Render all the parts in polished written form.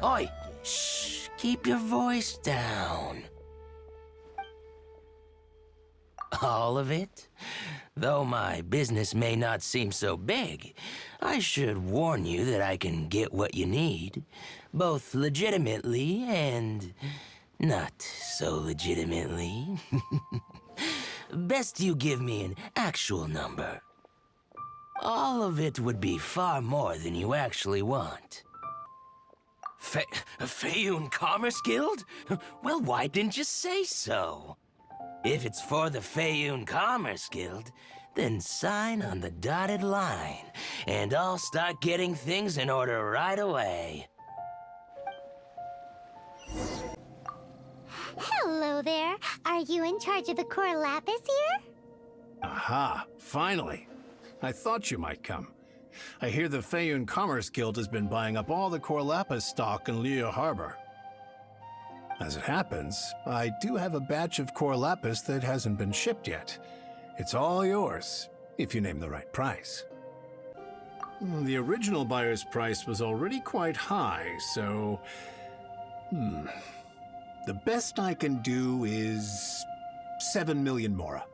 Oi! Shh! Keep your voice down. All of it? Though my business may not seem so big, I should warn you that I can get what you need, both legitimately and not so legitimately. Best you give me an actual number. All of it would be far more than you actually want. Fayoun Commerce Guild? Well, why didn't you say so? If it's for the Fayoun Commerce Guild, then sign on the dotted line, and I'll start getting things in order right away. Hello there. Are you in charge of the core lapis here? Aha, finally. I thought you might come. I hear the Fayoun Commerce Guild has been buying up all the core lapis stock in Liyue Harbor. As it happens, I do have a batch of core lapis that hasn't been shipped yet. It's all yours, if you name the right price. The original buyer's price was already quite high, so... The best I can do is 7 million mora.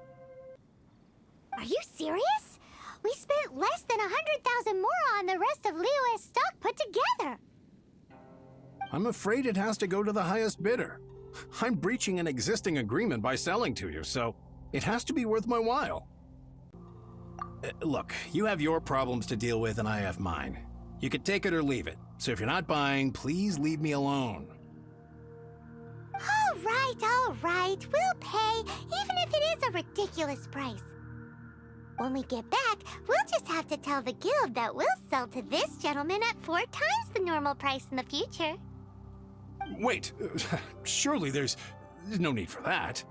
Are you serious? We spent less than 100,000 mora on the rest of Liyue's stock put together. I'm afraid it has to go to the highest bidder. I'm breaching an existing agreement by selling to you, so it has to be worth my while. Look, you have your problems to deal with and I have mine. You can take it or leave it, so if you're not buying, please leave me alone. All right. We'll pay, even if it is a ridiculous price. When we get back, we'll just have to tell the guild that we'll sell to this gentleman at 4 times the normal price in the future. Wait, surely there's no need for that.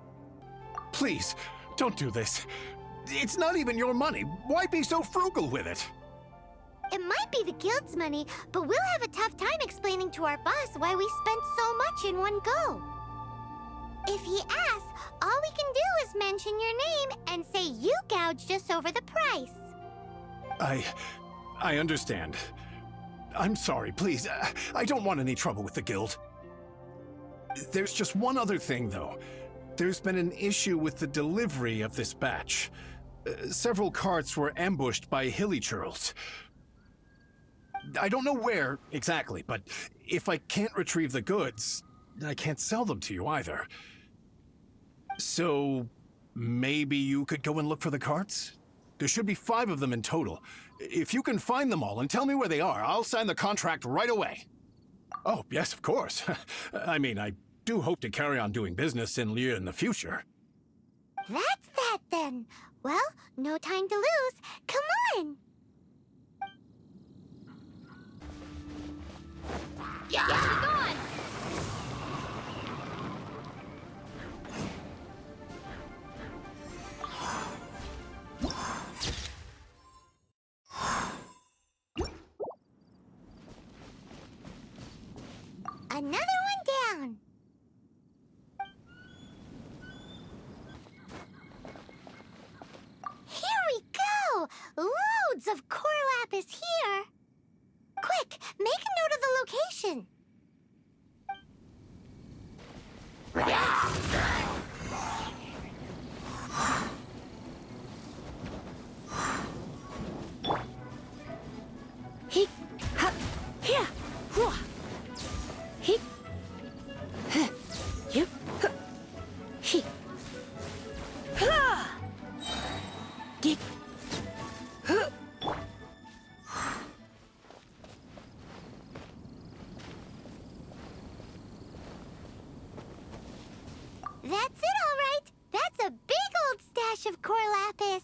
Please, don't do this. It's not even your money. Why be so frugal with it? It might be the guild's money, but we'll have a tough time explaining to our boss why we spent so much in one go. If he asks, all we can do is mention your name and say you gouged us over the price. I understand. I'm sorry, please. I don't want any trouble with the guild. There's just one other thing, though. There's been an issue with the delivery of this batch. Several carts were ambushed by hilly churls. I don't know where exactly, but if I can't retrieve the goods, I can't sell them to you either. So, maybe you could go and look for the carts? There should be 5 of them in total. If you can find them all and tell me where they are, I'll sign the contract right away. Oh, yes, of course. I mean, I do hope to carry on doing business in Liyue in the future. That's that then. Well, no time to lose. Come on! Yeah! Get on! Another one down. Here we go! Loads of core lapis here. Quick, make a note of the location. He, ha, here, whoa. He, huh, you, huh, he, ha, get, huh. That's it, all right. That's a big old stash of core lapis.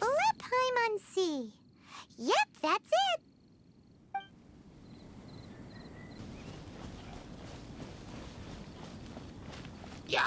Let Paimon see. Yep, that's it. Yeah.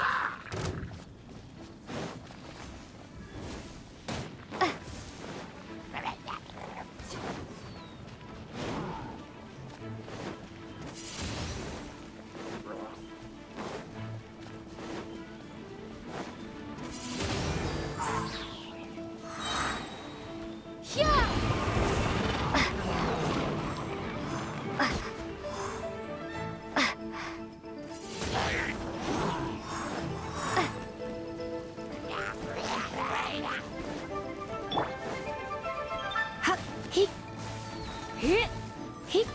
Hit. Hit.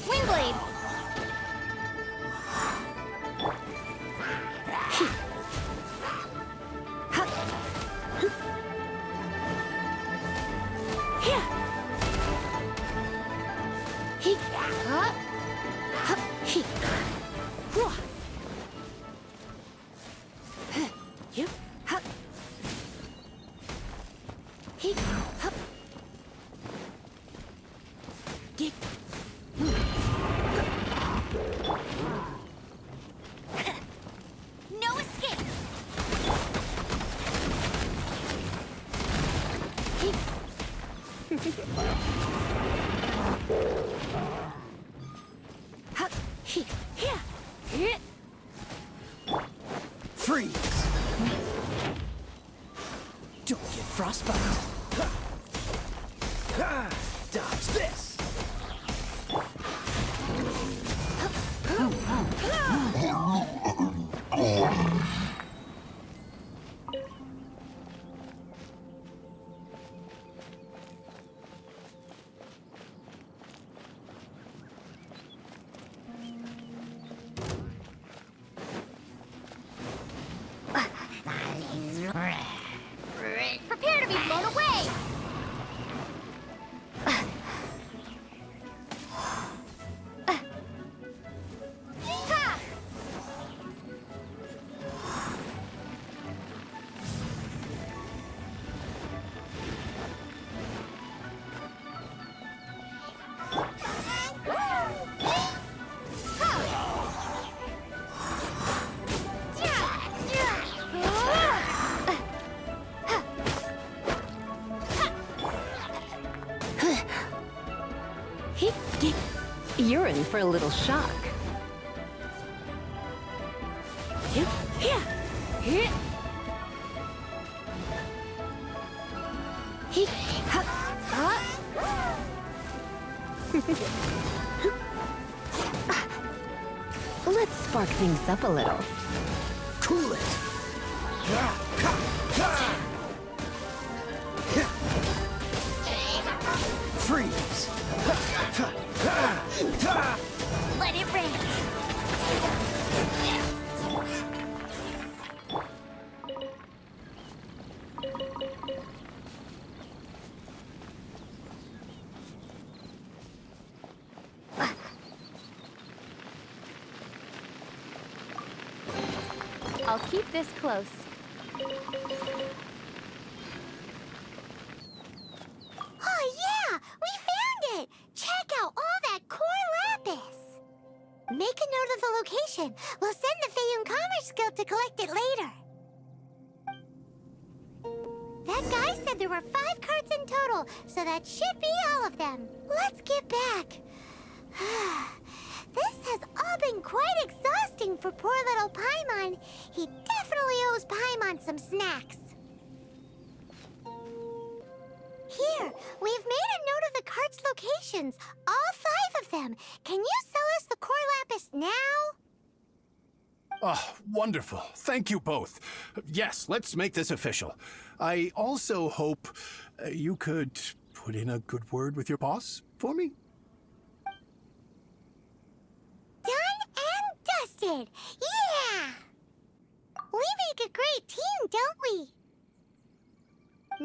Swing blade. No escape! Freeze! Don't get frostbite. Dodge this! Prepare to be blown away! Ha! You're in for a little shock. Let's spark things up a little. Cool it! Freeze! Let it rain! I'll keep this close. Oh yeah! We found it! Check out all that core lapis! Make a note of the location. We'll send the Fayun Commerce Guild to collect it later. That guy said there were 5 carts in total, so that should be all of them. Let's get back. This has all been quite exhausting for poor little Paimon. He definitely owes Paimon some snacks. Here, we've made a note of the cart's locations, all 5 of them. Can you sell us the core lapis now? Oh, wonderful. Thank you both. Yes, let's make this official. I also hope you could put in a good word with your boss for me. Done and dusted! Yeah! We make a great team, don't we?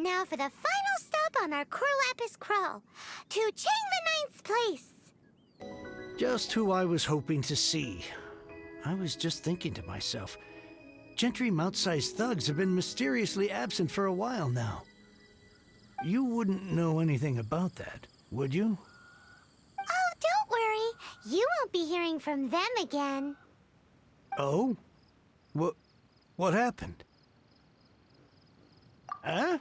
Now for the final stop on our core lapis crawl, to Chang the Ninth's place. Just who I was hoping to see. I was just thinking to myself, Gentry Mount-sized thugs have been mysteriously absent for a while now. You wouldn't know anything about that, would you? Oh, don't worry. You won't be hearing from them again. Oh? What happened? Huh?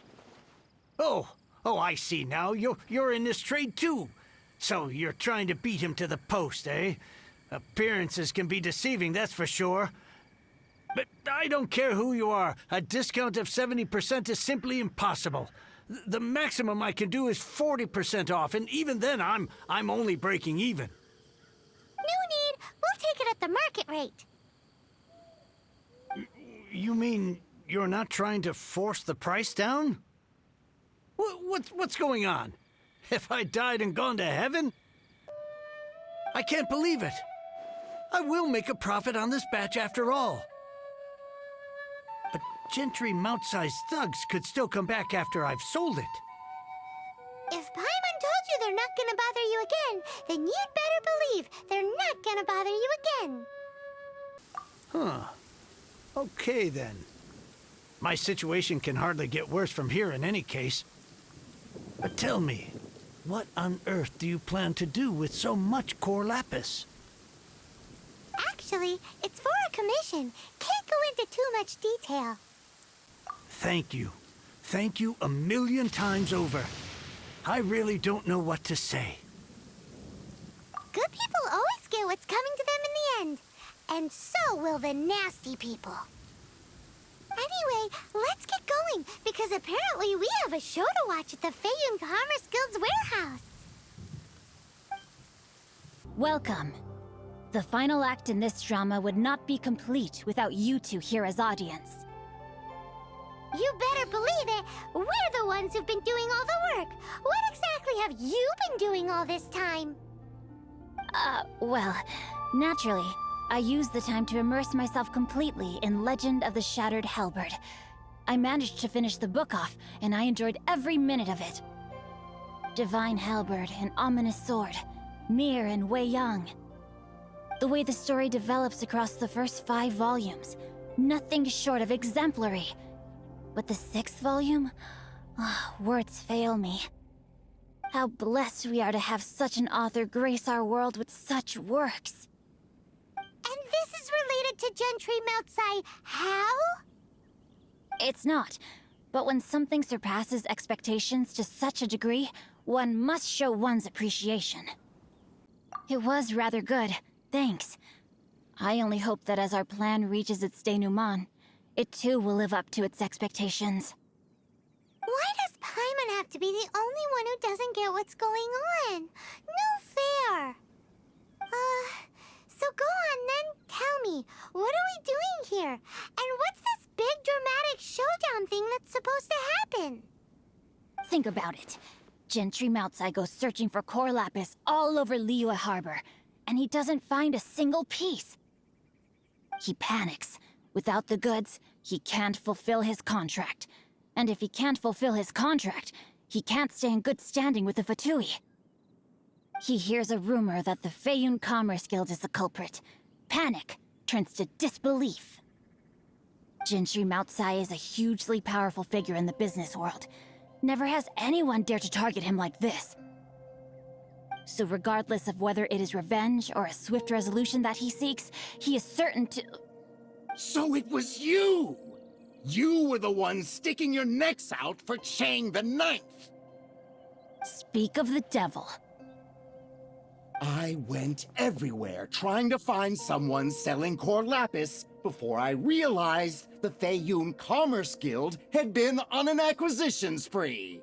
Oh, I see now. You're in this trade too. So you're trying to beat him to the post, eh? Appearances can be deceiving, that's for sure. But I don't care who you are. A discount of 70% is simply impossible. The maximum I can do is 40% off, and even then I'm only breaking even. at the market rate. You mean you're not trying to force the price down? What's going on? Have I died and gone to heaven? I can't believe it. I will make a profit on this batch after all. But Gentry mount-sized thugs could still come back after I've sold it. If Paimon told you they're not gonna bother you again, then you'd better believe they're not gonna bother you again. Huh. Okay, then. My situation can hardly get worse from here in any case. But tell me, what on earth do you plan to do with so much core lapis? Actually, it's for a commission. Can't go into too much detail. Thank you. Thank you a million times over. I really don't know what to say. Good people always get what's coming to them in the end. And so will the nasty people. Anyway, let's get going, because apparently we have a show to watch at the Feiyun Commerce Guild's warehouse. Welcome. The final act in this drama would not be complete without you two here as audience. You better believe it. We're the ones who've been doing all the work. What exactly have you been doing all this time? Well, naturally, I used the time to immerse myself completely in Legend of the Shattered Halberd. I managed to finish the book off, and I enjoyed every minute of it. Divine Halberd, an ominous sword, Mir and Wei Yang. The way the story develops across the first 5 volumes, nothing short of exemplary. But the 6th volume? Words fail me. How blessed we are to have such an author grace our world with such works. And this is related to Gentry Moutsai how? It's not. But when something surpasses expectations to such a degree, one must show one's appreciation. It was rather good, thanks. I only hope that as our plan reaches its denouement, it too will live up to its expectations. Why does Paimon have to be the only one who doesn't get what's going on? No fair. So go on then, tell me, what are we doing here? And what's this big dramatic showdown thing that's supposed to happen? Think about it. Gentry Moutsai goes searching for core lapis all over Liyue Harbor, and he doesn't find a single piece. He panics. Without the goods, he can't fulfill his contract. And if he can't fulfill his contract, he can't stay in good standing with the Fatui. He hears a rumor that the Feiyun Commerce Guild is the culprit. Panic turns to disbelief. Gentry Moutsai is a hugely powerful figure in the business world. Never has anyone dared to target him like this. So regardless of whether it is revenge or a swift resolution that he seeks, he is certain to... So it was you! You were the one sticking your necks out for Chang the Ninth! Speak of the devil. I went everywhere trying to find someone selling core lapis before I realized the Feiyun Commerce Guild had been on an acquisition spree.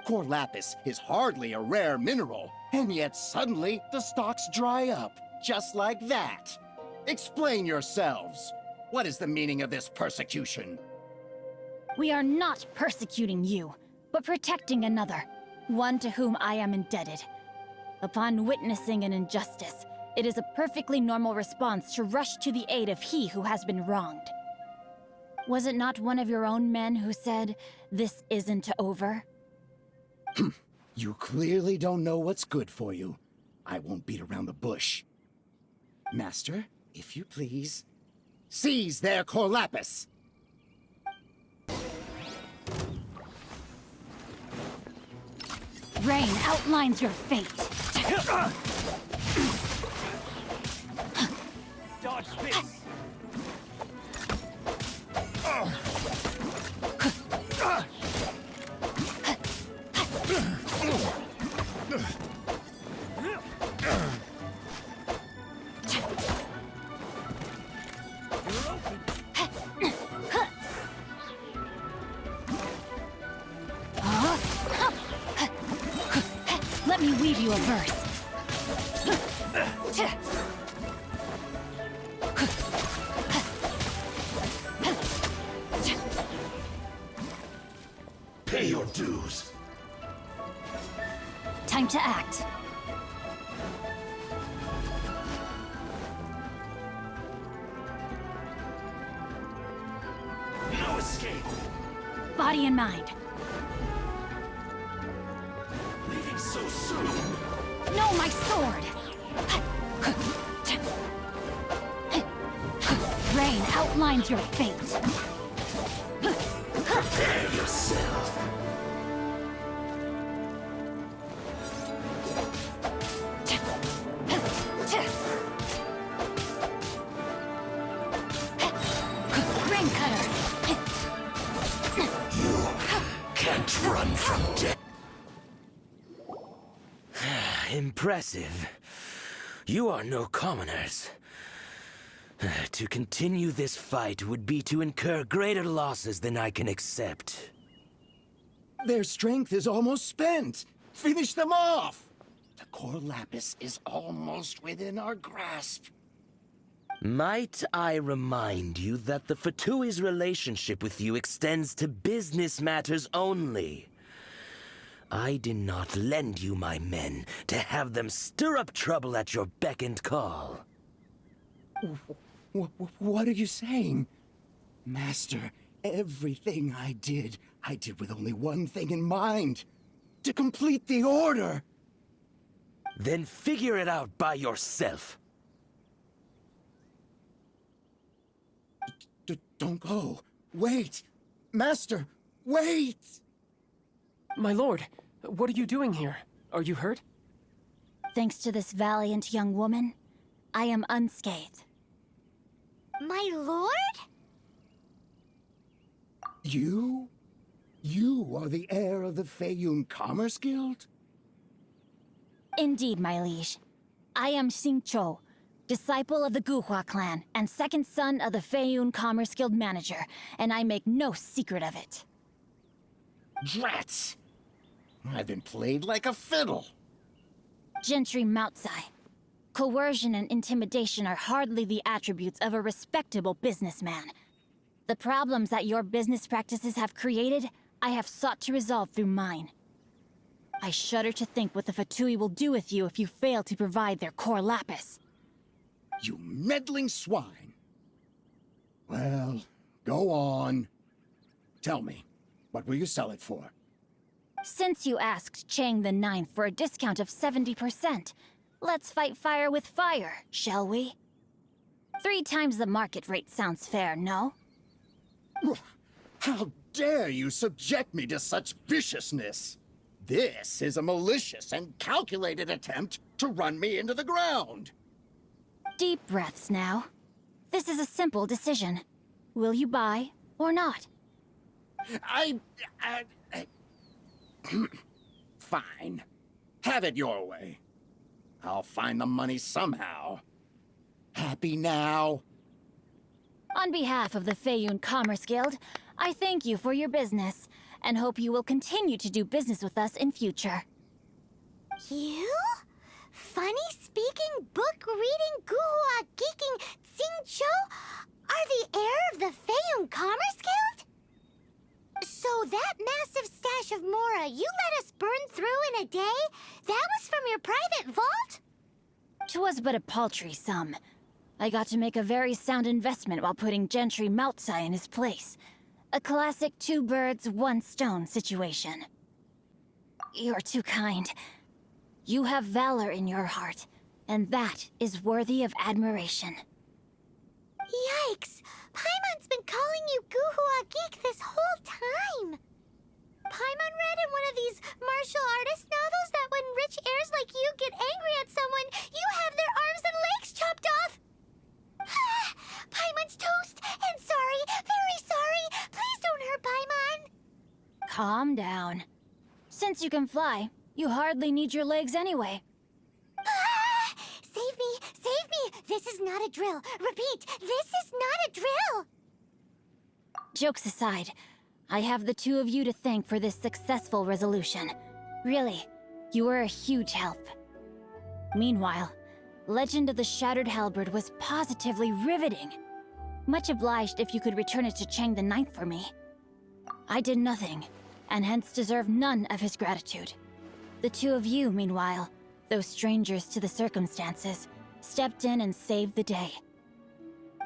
Core lapis is hardly a rare mineral, and yet suddenly the stocks dry up, just like that. Explain yourselves. What is the meaning of this persecution? We are not persecuting you, but protecting another, one to whom I am indebted. Upon witnessing an injustice, it is a perfectly normal response to rush to the aid of he who has been wronged. Was it not one of your own men who said, "This isn't over"? You clearly don't know what's good for you. I won't beat around the bush. Master, if you please, seize their core lapis! Rain outlines your fate. Dodge this! Let me weave you a verse. dues. Time to act. No escape. Body and mind. Leaving so soon. No, my sword! Rain outlines your fate. Prepare yourself. Ring cutter. You can't run from death. Impressive. You are no commoners. To continue this fight would be to incur greater losses than I can accept. Their strength is almost spent. Finish them off. The core lapis is almost within our grasp. Might I remind you that the Fatui's relationship with you extends to business matters only? I did not lend you my men to have them stir up trouble at your beck and call. What are you saying? Master, everything I did with only one thing in mind. To complete the order. Then figure it out by yourself. Don't go. Wait. Master, wait! My lord, what are you doing here? Are you hurt? Thanks to this valiant young woman, I am unscathed. My lord? You? You are the heir of the Feiyun Commerce Guild? Indeed, my liege. I am Xingqiu, disciple of the Guhua clan and second son of the Feiyun Commerce Guild manager, and I make no secret of it. Drats! I've been played like a fiddle. Gentry Moutsai. Coercion and intimidation are hardly the attributes of a respectable businessman. The problems that your business practices have created, I have sought to resolve through mine. I shudder to think what the Fatui will do with you if you fail to provide their core lapis. You meddling swine. Well, go on. Tell me, what will you sell it for? Since you asked Chang the Ninth for a discount of 70%, let's fight fire with fire, shall we? 3 times the market rate sounds fair, no? How dare you subject me to such viciousness? This is a malicious and calculated attempt to run me into the ground. Deep breaths now. This is a simple decision. Will you buy or not? Fine. Have it your way. I'll find the money somehow. Happy now? On behalf of the Feiyun Commerce Guild, I thank you for your business, and hope you will continue to do business with us in future. You? Funny-speaking, book-reading, guhua geeking Xingqiu are the heir of the Feiyun Commerce Guild? So that massive stash of Mora you let us burn through in a day, that was from your private vault? 'Twas but a paltry sum. I got to make a very sound investment while putting Gentry Moutsai in his place. A classic 2 birds, 1 stone situation. You're too kind. You have valor in your heart, and that is worthy of admiration. Yikes! Paimon's been calling you Guhua Geek this whole time! Paimon read in one of these martial artist novels that when rich heirs like you get angry at someone, you have their arms and legs chopped off! Paimon's toast, and sorry, very sorry! Please don't hurt Paimon! Calm down. Since you can fly, you hardly need your legs anyway. Save me! Save me! This is not a drill! Repeat, this is not a drill! Jokes aside, I have the 2 of you to thank for this successful resolution. Really, you were a huge help. Meanwhile, Legend of the Shattered Halberd was positively riveting. Much obliged if you could return it to Chang the Ninth for me. I did nothing, and hence deserve none of his gratitude. The two of you, meanwhile, though strangers to the circumstances, stepped in and saved the day.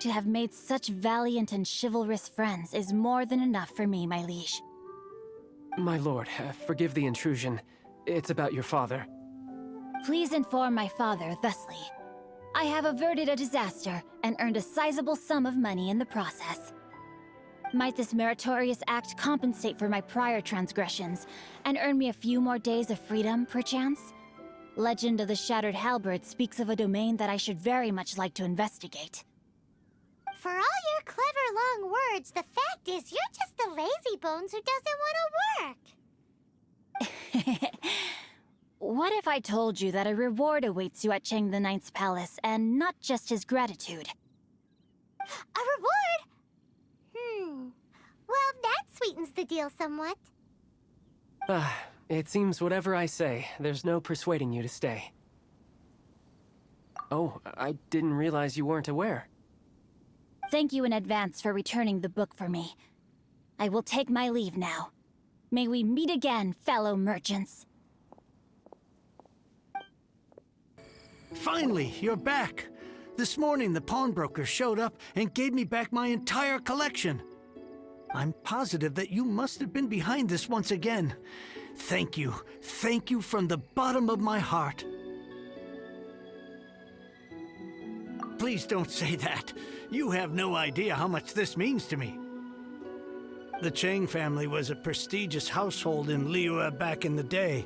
To have made such valiant and chivalrous friends is more than enough for me, my liege. My lord, forgive the intrusion. It's about your father. Please inform my father thusly. I have averted a disaster and earned a sizable sum of money in the process. Might this meritorious act compensate for my prior transgressions and earn me a few more days of freedom, perchance? Legend of the Shattered Halberd speaks of a domain that I should very much like to investigate. For all your clever long words, the fact is you're just a lazy bones who doesn't want to work. What if I told you that a reward awaits you at Chang the Ninth's palace, and not just his gratitude? A reward? Well, that sweetens the deal somewhat. It seems whatever I say, there's no persuading you to stay. Oh, I didn't realize you weren't aware. Thank you in advance for returning the book for me. I will take my leave now. May we meet again, fellow merchants. Finally, you're back. This morning, the pawnbroker showed up and gave me back my entire collection. I'm positive that you must have been behind this once again. Thank you. Thank you from the bottom of my heart. Please don't say that. You have no idea how much this means to me. The Chang family was a prestigious household in Liyue back in the day.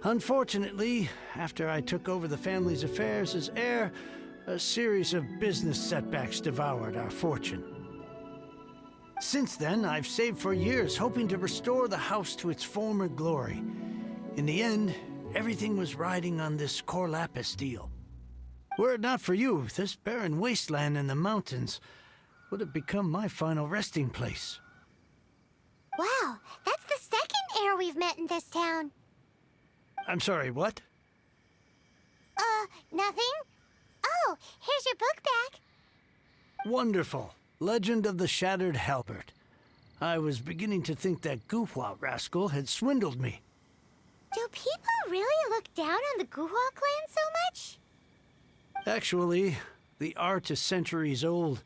Unfortunately, after I took over the family's affairs as heir, a series of business setbacks devoured our fortune. Since then, I've saved for years, hoping to restore the house to its former glory. In the end, everything was riding on this Core Lapis deal. Were it not for you, this barren wasteland in the mountains would have become my final resting place. Wow, that's the second heir we've met in this town. I'm sorry, what? Nothing? Oh, here's your book back. Wonderful. Legend of the Shattered Halberd. I was beginning to think that Guhua rascal had swindled me. Do people really look down on the Guhua clan so much? Actually, the art is centuries old,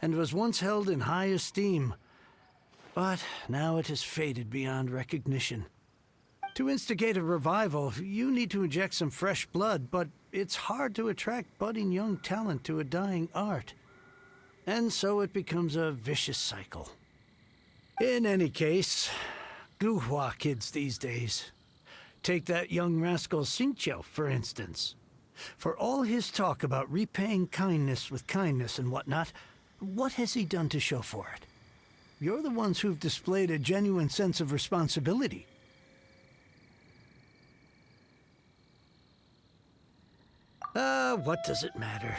and was once held in high esteem. But now it has faded beyond recognition. To instigate a revival, you need to inject some fresh blood, but it's hard to attract budding young talent to a dying art. And so it becomes a vicious cycle. In any case, Guhua kids these days. Take that young rascal Xingqiu, for instance. For all his talk about repaying kindness with kindness and whatnot, what has he done to show for it? You're the ones who've displayed a genuine sense of responsibility. What does it matter?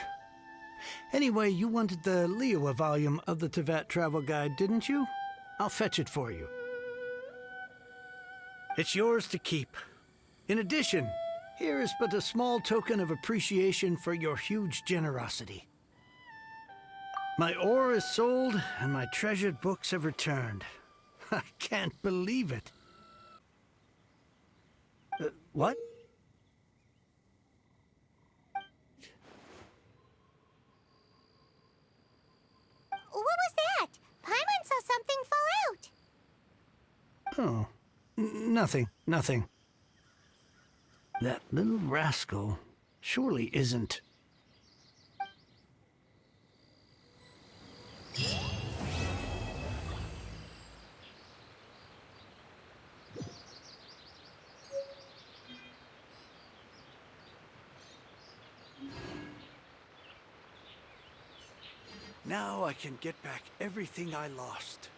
Anyway, you wanted the Liyue volume of the Tevat Travel Guide, didn't you? I'll fetch it for you. It's yours to keep. In addition, here is but a small token of appreciation for your huge generosity. My ore is sold, and my treasured books have returned. I can't believe it. What? What was that? Paimon saw something fall out. Oh, nothing. That little rascal surely isn't. Now I can get back everything I lost.